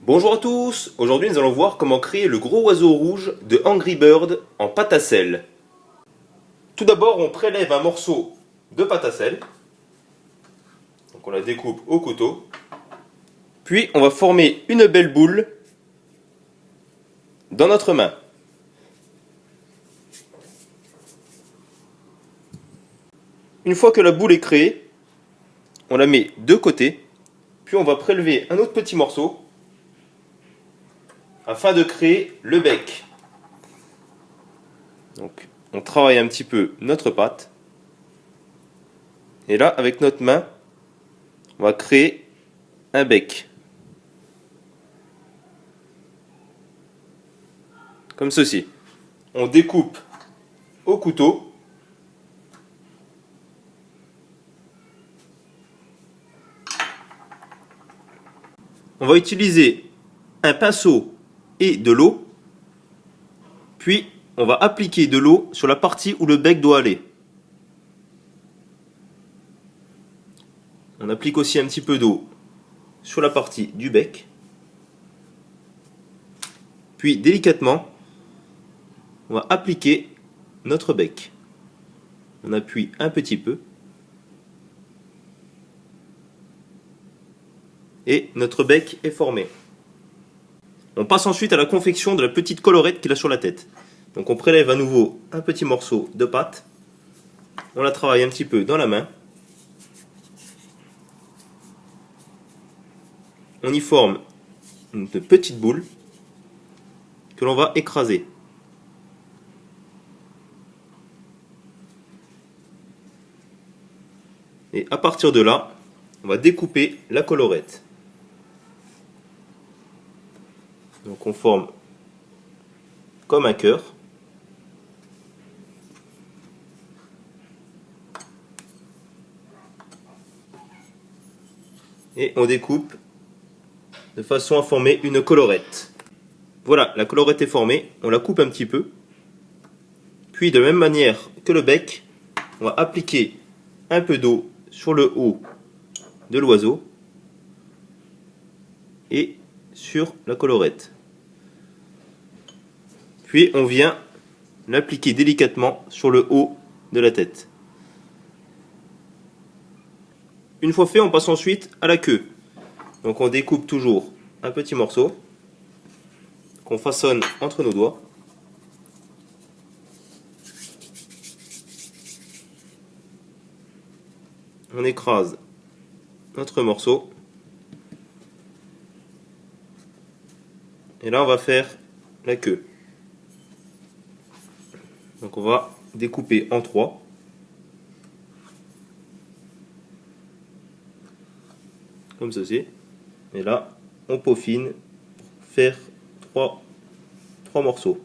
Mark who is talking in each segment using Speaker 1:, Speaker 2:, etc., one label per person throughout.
Speaker 1: Bonjour à tous, aujourd'hui nous allons voir comment créer le gros oiseau rouge de Angry Bird en pâte à sel. Tout d'abord on prélève un morceau de pâte à sel, donc on la découpe au couteau, puis on va former une belle boule dans notre main. Une fois que la boule est créée, on la met de côté, puis on va prélever un autre petit morceau afin de créer le bec. Donc, on travaille un petit peu notre pâte. Et là, avec notre main, on va créer un bec. Comme ceci. On découpe au couteau. On va utiliser un pinceau et de l'eau. Puis, on va appliquer de l'eau sur la partie où le bec doit aller. On applique aussi un petit peu d'eau sur la partie du bec. Puis, délicatement, on va appliquer notre bec. On appuie un petit peu. Et notre bec est formé. On passe ensuite à la confection de la petite collerette qu'il a sur la tête. Donc on prélève à nouveau un petit morceau de pâte. On la travaille un petit peu dans la main. On y forme une petite boule que l'on va écraser. Et à partir de là, on va découper la collerette. Donc on forme comme un cœur. Et on découpe de façon à former une collerette. Voilà, la collerette est formée, on la coupe un petit peu. Puis de la même manière que le bec, on va appliquer un peu d'eau sur le haut de l'oiseau et sur la collerette. Puis on vient l'appliquer délicatement sur le haut de la tête. Une fois fait, on passe ensuite à la queue. Donc on découpe toujours un petit morceau qu'on façonne entre nos doigts. On écrase notre morceau. Et là on va faire la queue. Donc on va découper en trois. Comme ceci. Et là, on peaufine pour faire trois morceaux.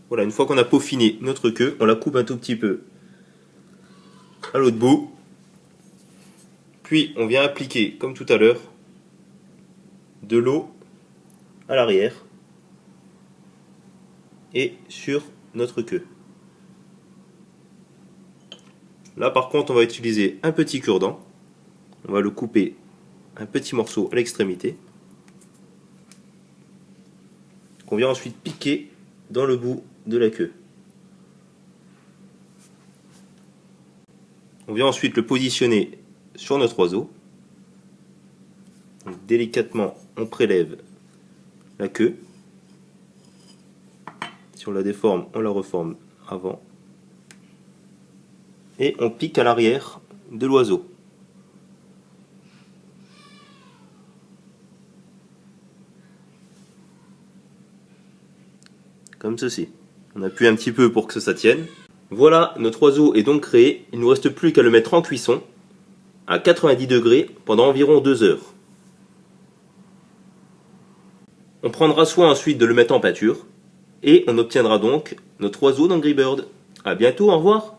Speaker 1: Voilà, une fois qu'on a peaufiné notre queue, on la coupe un tout petit peu à l'autre bout. Puis on vient appliquer, comme tout à l'heure, de l'eau à l'arrière et sur notre queue. Là par contre on va utiliser un petit cure-dent. On va le couper un petit morceau à l'extrémité. Qu'on vient ensuite piquer dans le bout de la queue. On vient ensuite le positionner sur notre oiseau. Donc, délicatement, on prélève la queue. Si on la déforme, on la reforme avant. Et on pique à l'arrière de l'oiseau. Comme ceci. On appuie un petit peu pour que ça tienne. Voilà, notre oiseau est donc créé. Il ne nous reste plus qu'à le mettre en cuisson à 90 degrés pendant environ 2 heures. On prendra soin ensuite de le mettre en pâture et on obtiendra donc notre oiseau d'Angry Bird. A bientôt, au revoir.